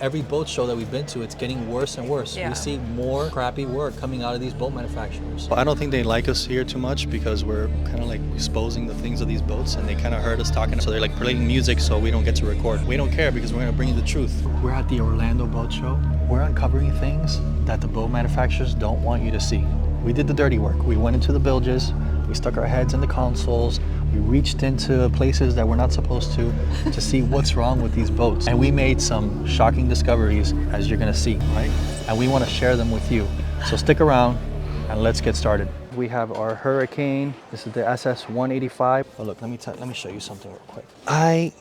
Every boat show that we've been to, it's getting worse and worse. Yeah. We see more crappy work coming out of these boat manufacturers. I don't think they like us here too much because we're kind of like exposing the things of these boats, and they kind of heard us talking. So they're like playing music so we don't get to record. We don't care because we're going to bring you the truth. We're at the Orlando Boat Show. We're uncovering things that the boat manufacturers don't want you to see. We did the dirty work. We went into the bilges, we stuck our heads in the consoles, we reached into places that we're not supposed to see what's wrong with these boats. And we made some shocking discoveries, as you're gonna see, right? And we wanna share them with you. So stick around and let's get started. We have our Hurricane. This is the SS 185. Oh look, let me show you something real quick. I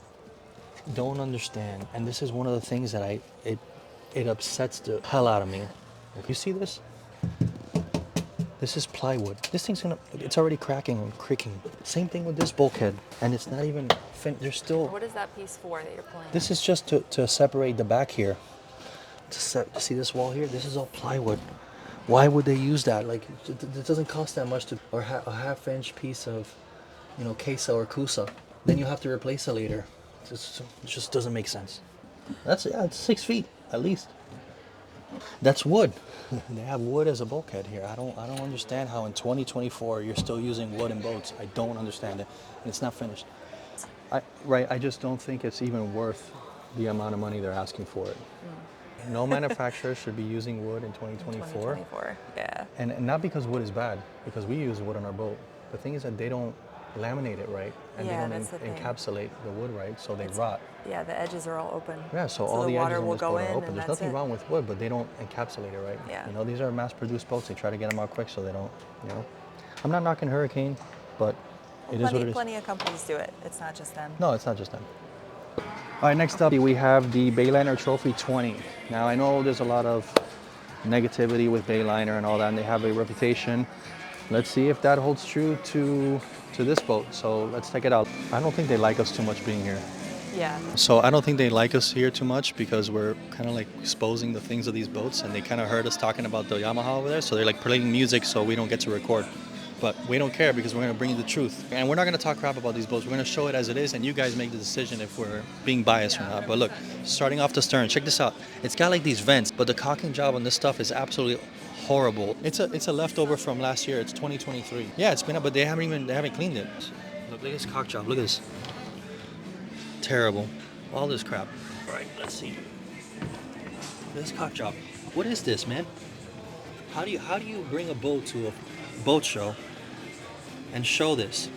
don't understand, and this is one of the things that it upsets the hell out of me. You see this? This is plywood. This thing's it's already cracking and creaking. Same thing with this bulkhead. And it's not even, there's still. What is that piece for that you're pulling? This is just to separate the back here. See this wall here? This is all plywood. Why would they use that? Like, it doesn't cost that much or a half-inch piece of, Kesa or Kusa. Then you have to replace it later. It just doesn't make sense. It's 6 feet at least. That's wood. They have wood as a bulkhead here. I don't understand how in 2024 you're still using wood in boats. I don't understand it. And it's not finished. I just don't think it's even worth the amount of money they're asking for it. No manufacturer should be using wood in 2024. Yeah. And not because wood is bad, because we use wood on our boat. The thing is that they don't laminate it right, and they don't encapsulate the wood right, so they rot. Yeah, the edges are all open. Yeah, so all the water edges will on this go boat are in, open. and There's that's nothing it. wrong with wood, but they don't encapsulate it right. Yeah. These are mass-produced boats. They try to get them out quick, so they don't. I'm not knocking Hurricane, but it is what it is. Plenty of companies do it. It's not just them. No, it's not just them. All right, next up we have the Bayliner Trophy 20. Now I know there's a lot of negativity with Bayliner and all that, and they have a reputation. Let's see if that holds true to this boat. So let's check it out. I don't think they like us too much being here. Yeah. So I don't think they like us here too much because we're kind of like exposing the things of these boats, and they kind of heard us talking about the Yamaha over there. So they're like playing music so we don't get to record. But we don't care because we're going to bring you the truth. And we're not going to talk crap about these boats. We're going to show it as it is, and you guys make the decision if we're being biased or not. But look, starting off the stern, check this out. It's got like these vents, but the caulking job on this stuff is absolutely horrible. It's a leftover from last year. It's 2023. Yeah, it's been up, but they haven't cleaned it. Look at this caulk job. Look at this. Terrible. All this crap. All right, let's see. This caulk job. What is this, man? How do you bring a boat to a boat show and show this?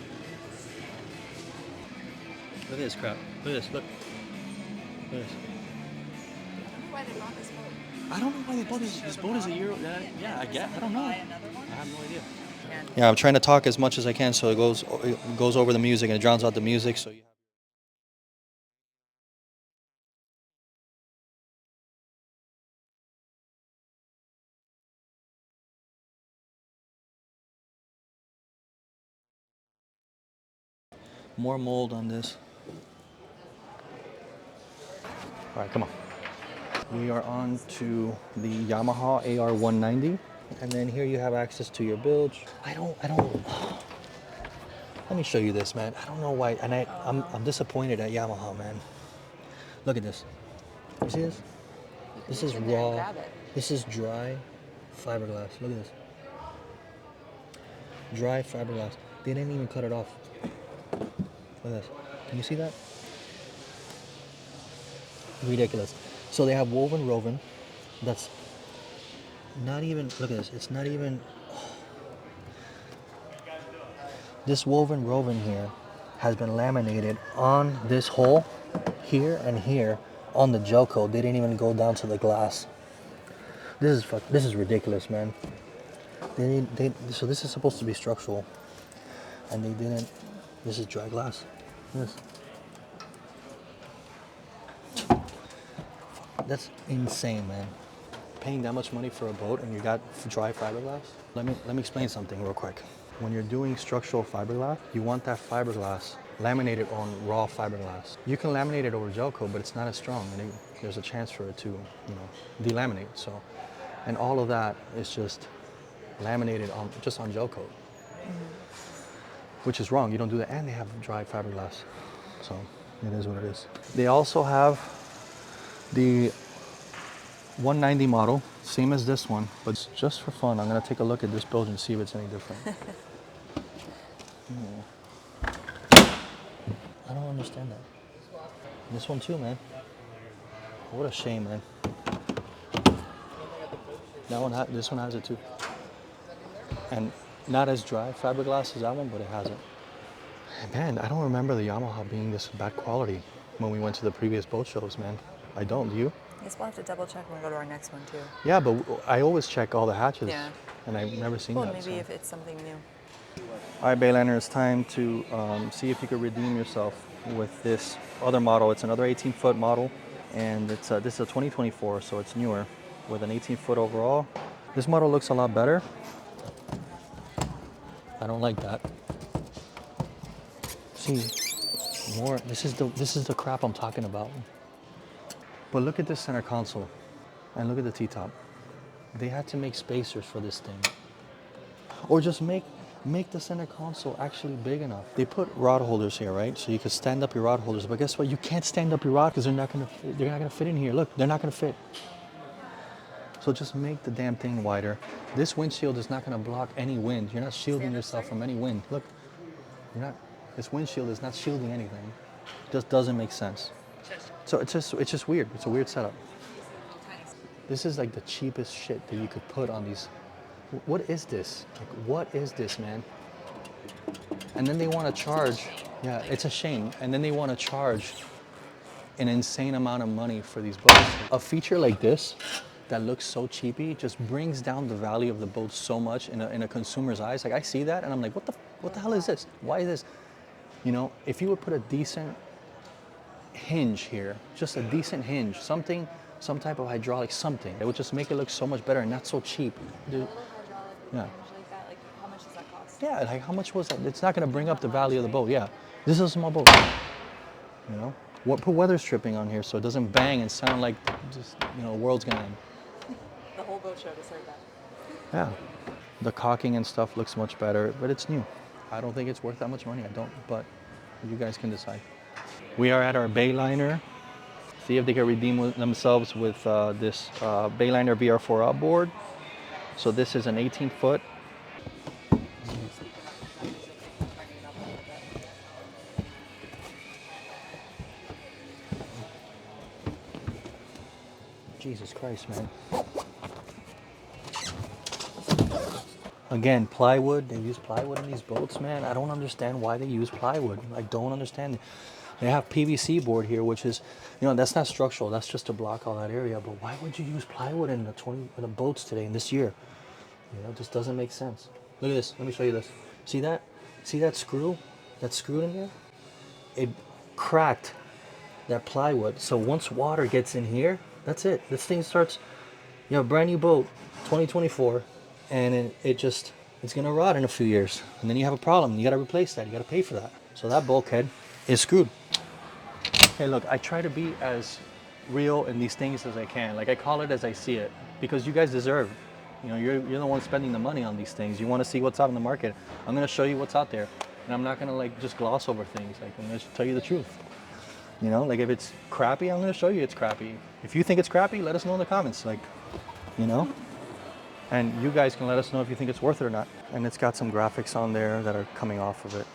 Look at this crap. Look at this. Look. Look at this. Why they bought this boat? I don't know why they bought this. This boat is a year. Yeah, I guess. I don't know. I have no idea. Yeah, I'm trying to talk as much as I can so it goes over the music and it drowns out the music. So you have more mold on this. All right, come on. We are on to the Yamaha AR190. And then here you have access to your bilge. I don't, let me show you this, man. I don't know why, and I'm disappointed at Yamaha, man. Look at this. You see this? This is raw. This is dry fiberglass. Look at this. Dry fiberglass. They didn't even cut it off. Look at this. Can you see that? Ridiculous. So they have woven. That's not even, look at this. It's not even, this woven here has been laminated on this hole here and here on the gel coat. They didn't even go down to the glass. This is ridiculous, man. So this is supposed to be structural, and they didn't. This is dry glass. This. That's insane, man. Paying that much money for a boat and you got dry fiberglass? Let me explain something real quick. When you're doing structural fiberglass, you want that fiberglass laminated on raw fiberglass. You can laminate it over gel coat, but it's not as strong, and there's a chance for it to, delaminate. So, and all of that is just laminated on gel coat, which is wrong. You don't do that, and they have dry fiberglass. So it is what it is. They also have the 190 model, same as this one, but just for fun, I'm gonna take a look at this build and see if it's any different. I don't understand that. This one too, man. What a shame, man. This one has it too. And not as dry fiberglass as that one, but it has it. Man, I don't remember the Yamaha being this bad quality when we went to the previous boat shows, man. I don't, do you? I guess we'll have to double check when we go to our next one too. Yeah, but I always check all the hatches. Yeah. And I've never seen Well, that. maybe So. if it's something new. All right, Bayliner, it's time to see if you could redeem yourself with this other model. It's another 18-foot model, and it's this is a 2024, so it's newer, with an 18-foot overall. This model looks a lot better. I don't like that. See, more. This is the crap I'm talking about. But look at this center console, and look at the T-top. They had to make spacers for this thing, or just make the center console actually big enough. They put rod holders here, right? So you can stand up your rod holders. But guess what? You can't stand up your rod because they're not gonna fit in here. Look, they're not gonna fit. So just make the damn thing wider. This windshield is not gonna block any wind. You're not shielding yourself from any wind. Look, this windshield is not shielding anything. It just doesn't make sense. So it's just weird. It's a weird setup. This is like the cheapest shit that you could put on these. What is this? Like, what is this, man? And then they want to charge. Yeah, it's a shame. And then they want to charge an insane amount of money for these boats. A feature like this that looks so cheapy just brings down the value of the boat so much in a consumer's eyes. Like, I see that and I'm like, what the hell is this? Why is this? You know, if you would put a decent hinge here, just a decent hinge, some type of hydraulic something, it would just make it look so much better and not so cheap. Dude. Yeah. Like, how much does that cost? Yeah, like how much was that? It's not gonna bring up the value of the boat. Yeah, this is a small boat. You know, put weather stripping on here so it doesn't bang and sound like just the world's gonna end. The whole boat show just heard that. Yeah, the caulking and stuff looks much better, but it's new. I don't think it's worth that much money. I don't, but you guys can decide. We are at our Bayliner. See if they can redeem themselves with this Bayliner VR4 outboard. So this is an 18-foot. Jesus Christ, man. Again, plywood. They use plywood in these boats, man. I don't understand why they use plywood. I don't understand. They have PVC board here, which is, that's not structural. That's just to block all that area. But why would you use plywood in the boats today, in this year? It just doesn't make sense. Look at this. Let me show you this. See that? See that screw? That screw in here? It cracked that plywood. So once water gets in here, that's it. This thing starts, brand new boat, 2024, and it's gonna rot in a few years. And then you have a problem. You gotta replace that. You gotta pay for that. So that bulkhead is screwed. Hey, look, I try to be as real in these things as I can. Like, I call it as I see it, because you guys deserve. You're the one spending the money on these things. You want to see what's out in the market. I'm going to show you what's out there. And I'm not going to just gloss over things. Like, I'm going to tell you the truth. Like if it's crappy, I'm going to show you it's crappy. If you think it's crappy, let us know in the comments. And you guys can let us know if you think it's worth it or not. And it's got some graphics on there that are coming off of it.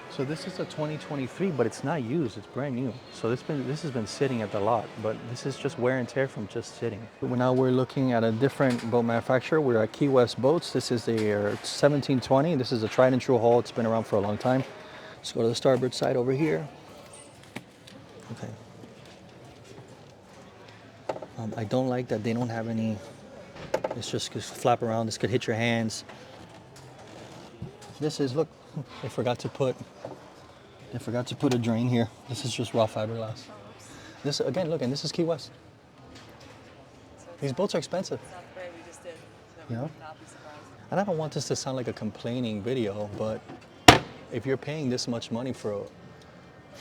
So this is a 2023, but it's not used. It's brand new. So this has been sitting at the lot, but this is just wear and tear from just sitting. Now we're looking at a different boat manufacturer. We're at Key West Boats. This is the 1720. This is a tried and true hull. It's been around for a long time. Let's go to the starboard side over here. Okay. I don't like that they don't have any. It's just flap around. This could hit your hands. This is, look, they forgot to put a drain here. This is just raw fiberglass. This, again, look, and this is Key West. These boats are expensive. It's not the way we just did, so You know? we would not be surprised. And I don't want this to sound like a complaining video, but if you're paying this much money for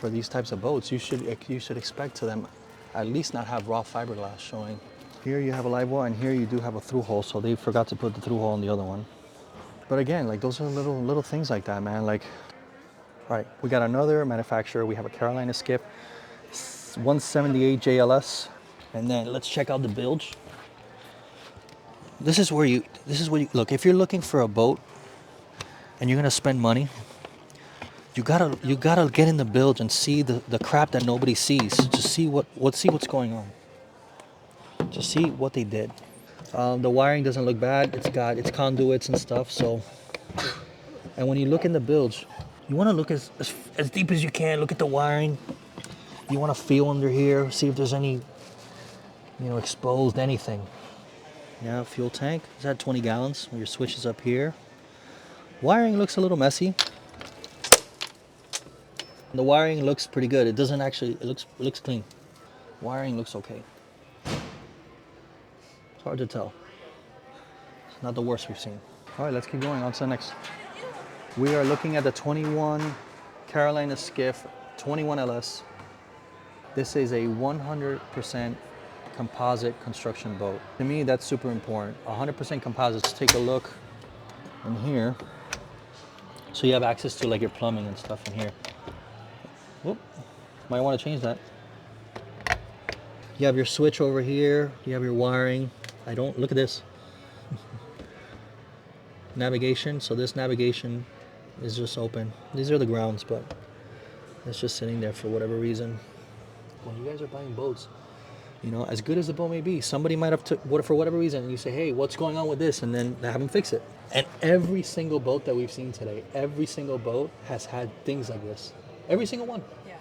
these types of boats, you should expect to them at least not have raw fiberglass showing. Here you have a live well, and here you do have a through hole, so they forgot to put the through hole in the other one. But again, like, those are little things like that, man. Like, all right, we got another manufacturer. We have a Carolina Skiff 178 JLS. And then let's check out the bilge. This is where you look. If you're looking for a boat and you're gonna spend money, you gotta get in the bilge and see the crap that nobody sees. Just see what's going on. Just see what they did. The wiring doesn't look bad. It's conduits and stuff. So, and when you look in the bilge, you want to look as deep as you can. Look at the wiring. You want to feel under here, see if there's any, exposed anything. Yeah, fuel tank. Is that 20 gallons? Your switch is up here. Wiring looks a little messy. The wiring looks pretty good. It doesn't actually. It looks clean. Wiring looks okay. It's hard to tell. It's not the worst we've seen. All right, let's keep going. On to the next. We are looking at the 21 Carolina Skiff 21 LS. This is a 100% composite construction boat. To me, that's super important. 100% composite. Let's take a look in here. So you have access to like your plumbing and stuff in here. Whoop, might want to change that. You have your switch over here. You have your wiring. Look at this. Navigation. So this navigation is just open. These are the grounds, but it's just sitting there for whatever reason. When you guys are buying boats, as good as the boat may be, somebody might have for whatever reason, and you say, hey, what's going on with this? And then have them fix it. And every single boat that we've seen today, every single boat has had things like this. Every single one. Yeah.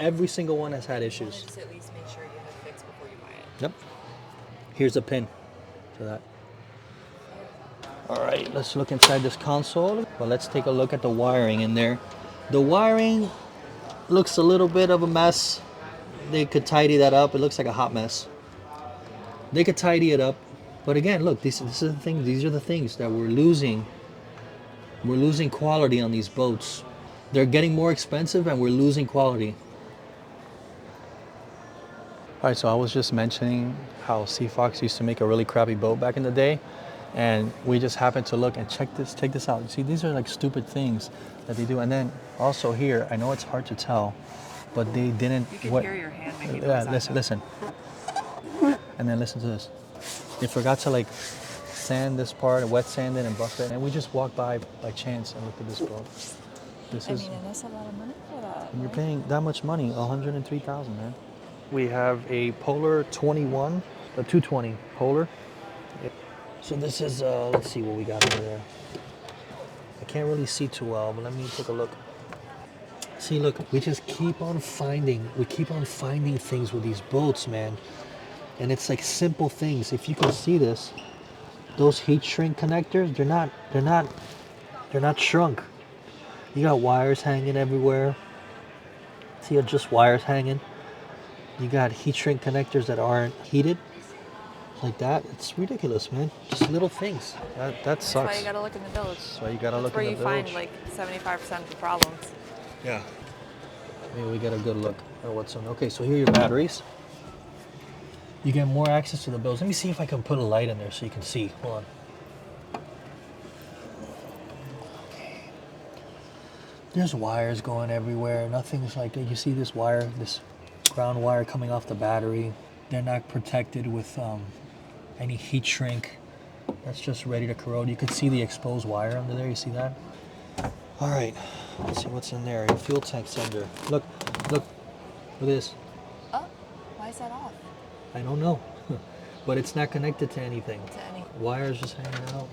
Every single one has had issues. Just at least make sure you have fixed before you buy it. Yep. Here's a pin for that. All right, let's look inside this console. Well, let's take a look at the wiring in there. The wiring looks a little bit of a mess. They could tidy that up. It looks like a hot mess. They could tidy it up. But again, look, this is the thing. These are the things that we're losing. We're losing quality on these boats. They're getting more expensive and we're losing quality. All right, so I was just mentioning how Sea Fox used to make a really crappy boat back in the day. And we just happened to look and check this out. You see, these are like stupid things that they do. And then also here, I know it's hard to tell, but they didn't. You can hear your hand making noise. Yeah, listen. And then listen to this. They forgot to like sand this part, wet sand it and buff it. And we just walked by chance and looked at this boat. And that's a lot of money for that. And you're paying that much money, $103,000, man. We have a Polar 21, a 220 Polar. So this is, let's see what we got over there. I can't really see too well, but let me take a look. See, look, we keep on finding things with these boats, man. And it's like simple things. If you can see this, those heat shrink connectors, they're not shrunk. You got wires hanging everywhere. See, just wires hanging. You got heat shrink connectors that aren't heated. Like that. It's ridiculous, man. Just little things. That sucks. That's why you gotta look in the bilge. That's why you gotta look in the bilge. That's where you find like 75% of the problems. Yeah. Maybe we get a good look at what's on. Okay, so here are your batteries. You get more access to the bilge. Let me see if I can put a light in there so you can see. Hold on. Okay. There's wires going everywhere. Nothing's like, you see this wire, this ground wire coming off the battery. They're not protected with any heat shrink. That's just ready to corrode. You could see the exposed wire under there. You see that? All right. Let's see what's in there. Your fuel tank cylinder. Look at this. Oh, why is that off? I don't know. But it's not connected to anything. To any. Wires just hanging out.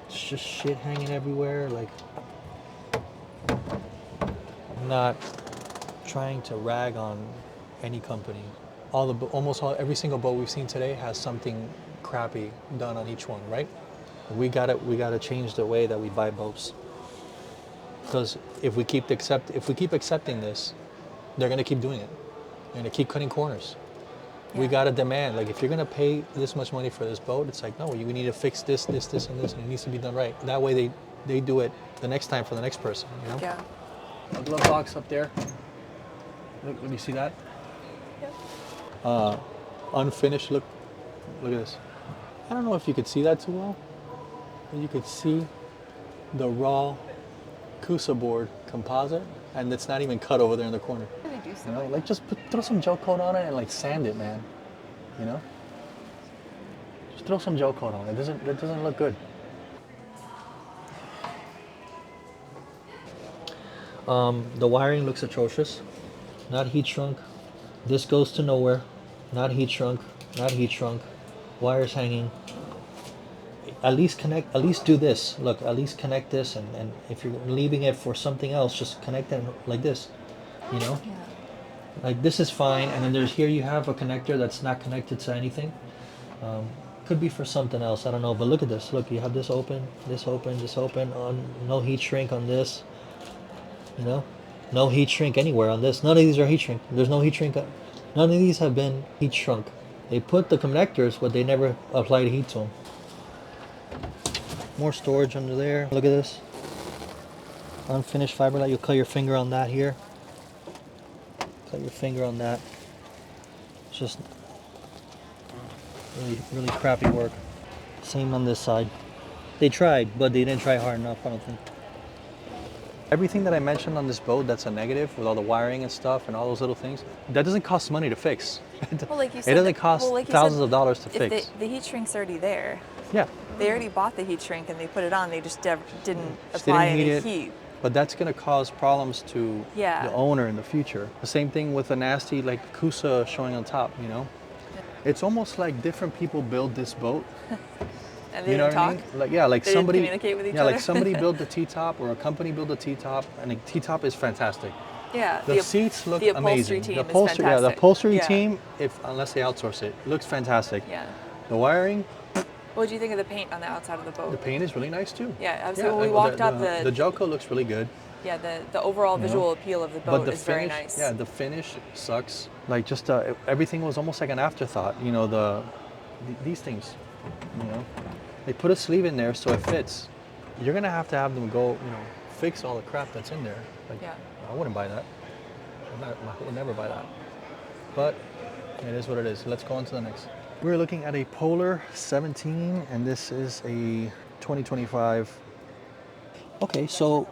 It's just shit hanging everywhere. Like, I'm not trying to rag on any company. Almost every single boat we've seen today has something crappy done on each one, right? We gotta change the way that we buy boats. Because if we keep accepting this, they're gonna keep doing it. They're gonna keep cutting corners. Yeah. We gotta demand, like, if you're gonna pay this much money for this boat, it's like, no, you need to fix this, and this, and it needs to be done right. That way they do it the next time for the next person, you know? Yeah. A glove box up there. Look, let me see that. Unfinished, look at this. I don't know if you could see that too well, but you could see the raw Kusa board composite, and it's not even cut over there in the corner. How do they do You something? know, like just throw some gel coat on it and like sand it, man. you know? Just throw some gel coat on. It doesn't look good. The wiring looks atrocious. Not heat shrunk. This goes to nowhere. Not heat shrunk. Not heat shrunk. Wires hanging. At least do this. Look, at least connect this, and if you're leaving it for something else, just connect it like this, you know? Yeah. Like this is fine, and then there's here you have a connector that's not connected to anything. Could be for something else, I don't know, but look at this. Look, you have this open, this open, this open. No heat shrink on this, you know? No heat shrink anywhere on this. None of these are heat shrink. There's no heat shrink. None of these have been heat shrunk. They put the connectors, but they never applied heat to them. More storage under there. Look at this. Unfinished fiber light. You'll cut your finger on that here. Cut your finger on that. It's just really crappy work. Same on this side. They tried, but they didn't try hard enough, I don't think. Everything that I mentioned on this boat that's a negative, with all the wiring and stuff and all those little things, that doesn't cost money to fix. Well, like you said, it doesn't cost thousands of dollars to fix. The heat shrink's already there. Yeah. They already bought the heat shrink and they put it on. They just didn't Just apply didn't heat any it. heat. But that's going to cause problems to Yeah. the owner in the future. The same thing with a nasty like Kusa showing on top, you know? It's almost like different people build this boat. And they You know didn't what I talk. mean? Like yeah, like They didn't somebody communicate with each yeah, other? like somebody built the T-top or a company built a T-top, and the T-top is fantastic. Yeah. The seats look the upholstery amazing. team The is upholstery, yeah, the fantastic. upholstery Yeah. team, unless they outsource it, looks fantastic. Yeah. The wiring, What do you think of the paint on the outside of the boat? the paint is really nice too. Yeah, so when we walked up, the gel coat looks really good. Yeah, the overall You know? visual appeal of the But boat the is finish, very nice. yeah, the finish sucks. Like just everything was almost like an afterthought. You know, these things. You know, they put a sleeve in there so it fits. You're gonna have to have them go, you know, fix all the crap that's in there. Like, Yeah. I wouldn't buy that. I would never buy that. But it is what it is. Let's go on to the next. We're looking at a Polar 17, and this is a 2025. Okay, so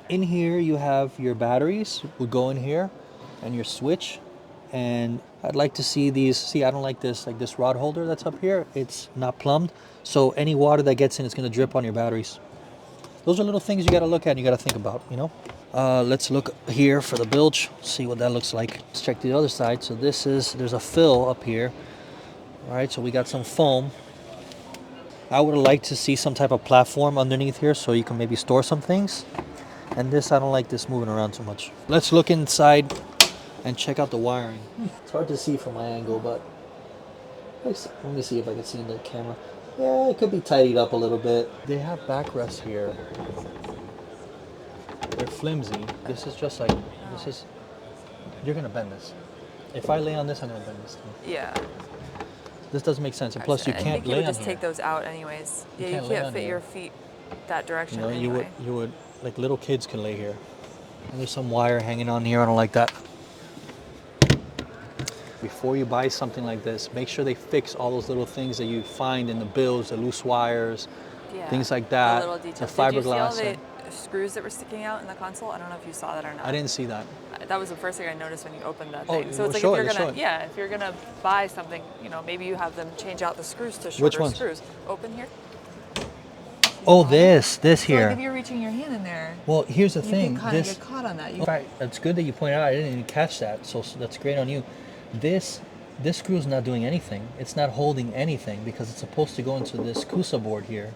in here you have your batteries would go in here, and your switch. And I'd like to see these. See, I don't like this rod holder that's up here. It's not plumbed, so any water that gets in is going to drip on your batteries. Those are little things you got to look at and you got to think about, you know. Let's look here for the bilge, see what that looks like. Let's check the other side. So there's a fill up here. All right, so we got some foam. I would like to see some type of platform underneath here so you can maybe store some things. And this, I don't like this moving around too much. Let's look inside and check out the wiring. It's hard to see from my angle, but let me see if I can see in the camera. Yeah, it could be tidied up a little bit. They have backrests here. They're flimsy. This is just like, you're gonna bend this. If I lay on this, I'm gonna bend this thing. Yeah. This doesn't make sense. And plus, you I can't think you lay would on just here. take those out anyways. You Yeah, can't you lay can't on fit here. your feet that direction You know, anyway. you would, like little kids can lay here. And there's some wire hanging on here. I don't like that. Before you buy something like this, make sure they fix all those little things that you find in the bills, the loose wires, Yeah, things like that. The little details. The Did you see all fiberglass. the screws that were sticking out in the console? I don't know if you saw that or not. I didn't see that. That was the first thing I noticed when you opened that Oh, thing. So it's like show if it, you're show gonna, it. if you're gonna buy something, you know, maybe you have them change out the screws to shorter Which ones? screws. Open here. Oh, this So like here. if you're reaching your hand in there, Well, here's the you thing. can kind of This, get caught on that. in fact, that's good that you pointed out. I didn't even catch that, so that's great on you. This screw is not doing anything. It's not holding anything because it's supposed to go into this Kusa board here.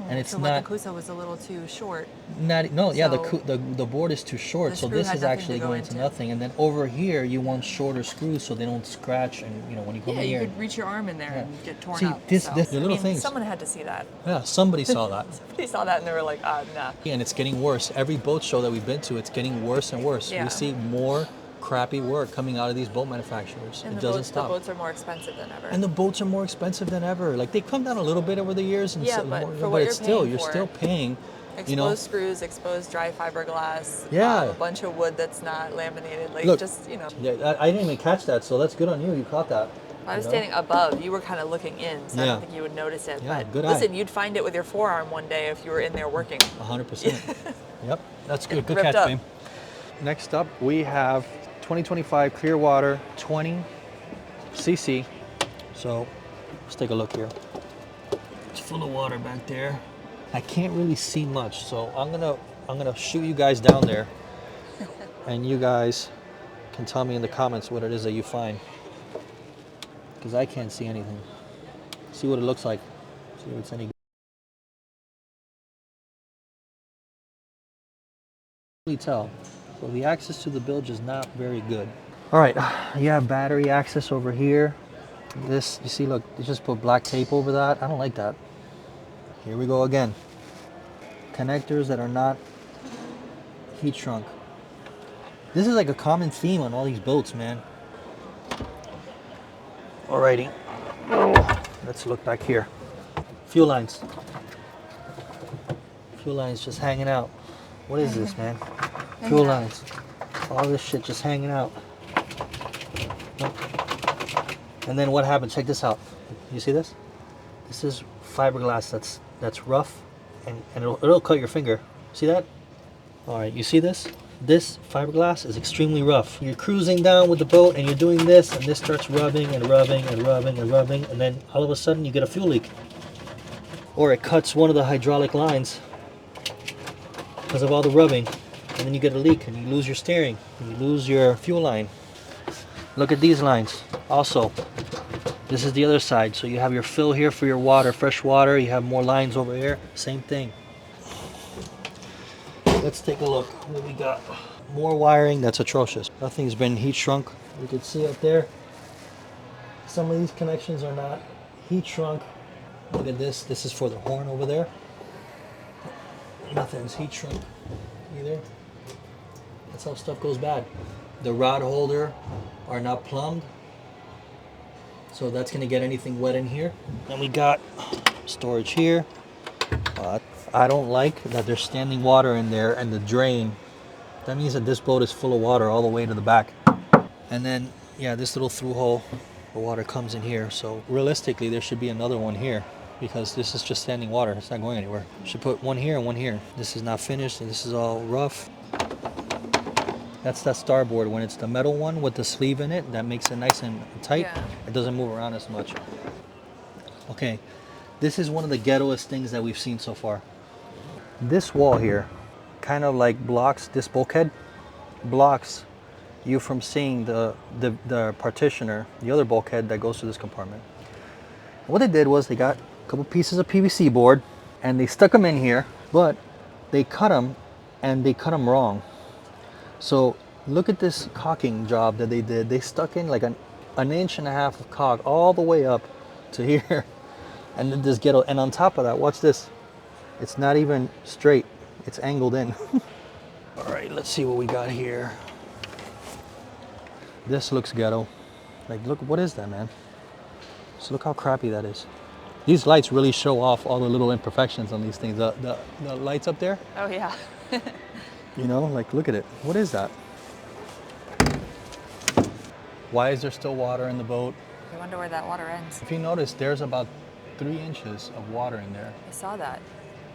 And it's so not. the Kusa was a little too short. The So the board is too short, the so screw this had is nothing actually to go going to into. nothing. And then over here, you want shorter screws so they don't scratch. And you know when you go Yeah, in you here. could reach your arm in there Yeah. and get torn See, up. this- so. this- the little things. Someone had to see that. Yeah, somebody saw that. Somebody saw that and they were like, nah. And it's getting worse. Every boat show that we've been to, it's getting worse and worse. Yeah. We see more crappy work coming out of these boat manufacturers. And it the doesn't boats, stop. the boats are more expensive than ever. And the boats are more expensive than ever. Like they come down a little bit over the years, and Yeah, so, but more, for what it's you're still paying you're for still it. paying. Exposed You know, screws, exposed dry fiberglass. Yeah. A bunch of wood that's not laminated. Like Look. just, you know. yeah, I didn't even catch that, so that's good on you. You caught that. I was you know? standing above. You were kind of looking in, so I Yeah. don't think you would notice it. Yeah, but good eye. listen, you'd find it with your forearm one day if you were in there working. 100%. Yep, that's good. Good Ripped catch, up. babe. Next up, we have 2025 Clearwater 20. cc. So let's take a look here. It's full of water back there. I can't really see much, so I'm gonna shoot you guys down there, and you guys can tell me in the comments what it is that you find, because I can't see anything. See what it looks like. See if it's any. Really tell. So the access to the bilge is not very good. All right, you have battery access over here. This, you see, look, they just put black tape over that. I don't like that. Here we go again. Connectors that are not heat shrunk. This is like a common theme on all these boats, man. Alrighty, let's look back here. Fuel lines. Fuel lines just hanging out. What is this, man? Fuel lines. All this shit just hanging out. And then what happened? Check this out. You see this? This is fiberglass that's rough, and it'll cut your finger. See that? All right, you see this? This fiberglass is extremely rough. You're cruising down with the boat and you're doing this, and this starts rubbing and rubbing and rubbing and rubbing, and then all of a sudden you get a fuel leak. Or it cuts one of the hydraulic lines because of all the rubbing, and then you get a leak and you lose your steering and you lose your fuel line. Look at these lines. Also, this is the other side. So you have your fill here for your water, fresh water. You have more lines over here. Same thing. Let's take a look what we got. More wiring that's atrocious. Nothing's been heat shrunk. You can see up there, some of these connections are not heat shrunk. Look at this. This is for the horn over there. Nothing's heat shrunk either. That's how stuff goes bad. The rod holder are not plumbed, so that's gonna get anything wet in here. Then we got storage here. I don't like that there's standing water in there and the drain. That means that this boat is full of water all the way to the back. And then, yeah, this little through hole, the water comes in here. So realistically, there should be another one here, because this is just standing water. It's not going anywhere. Should put one here and one here. This is not finished and this is all rough. That's that starboard. When it's the metal one with the sleeve in it, that makes it nice and tight. Yeah. It doesn't move around as much. Okay, this is one of the ghettoest things that we've seen so far. This wall here kind of like blocks, this bulkhead blocks you from seeing the partitioner, the other bulkhead that goes to this compartment. What they did was they got a couple pieces of PVC board and they stuck them in here, but they cut them, and they cut them wrong. So look at this caulking job that they did. They stuck in like an inch and a half of caulk all the way up to here. And then this ghetto, and on top of that, watch this. It's not even straight, it's angled in. All right, let's see what we got here. This looks ghetto. Like, look, what is that, man? So look how crappy that is. These lights really show off all the little imperfections on these things. The lights up there. Oh yeah. You know, like, look at it. What is that? Why is there still water in the boat? I wonder where that water ends. If you notice, there's about 3 inches of water in there. I saw that.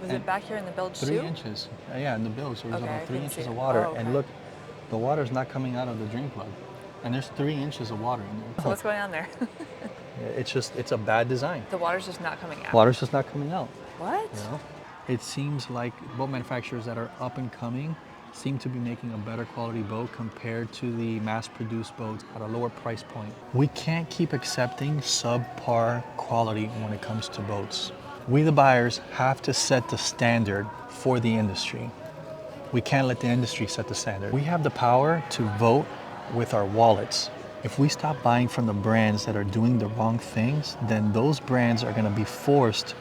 Was And it back here in the bilge 3 too? inches. Yeah, in the bilge, so there's Okay, I about 3 couldn't see inches of it. water. Oh, okay. And look, the water's not coming out of the drain plug. And there's 3 inches of water in there. So what's going on there? It's a bad design. The water's just not coming out. Water's just not coming out. What? You know? It seems like boat manufacturers that are up and coming seem to be making a better quality boat compared to the mass-produced boats at a lower price point. We can't keep accepting subpar quality when it comes to boats. We, the buyers, have to set the standard for the industry. We can't let the industry set the standard. We have the power to vote with our wallets. If we stop buying from the brands that are doing the wrong things, then those brands are going to be forced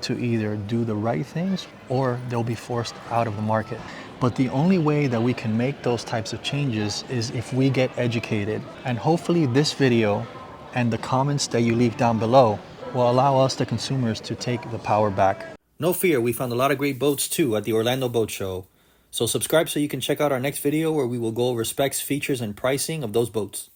to either do the right things or they'll be forced out of the market. But the only way that we can make those types of changes is if we get educated. And hopefully this video and the comments that you leave down below will allow us, the consumers, to take the power back. No fear, we found a lot of great boats too at the Orlando Boat Show. So subscribe so you can check out our next video where we will go over specs, features, and pricing of those boats.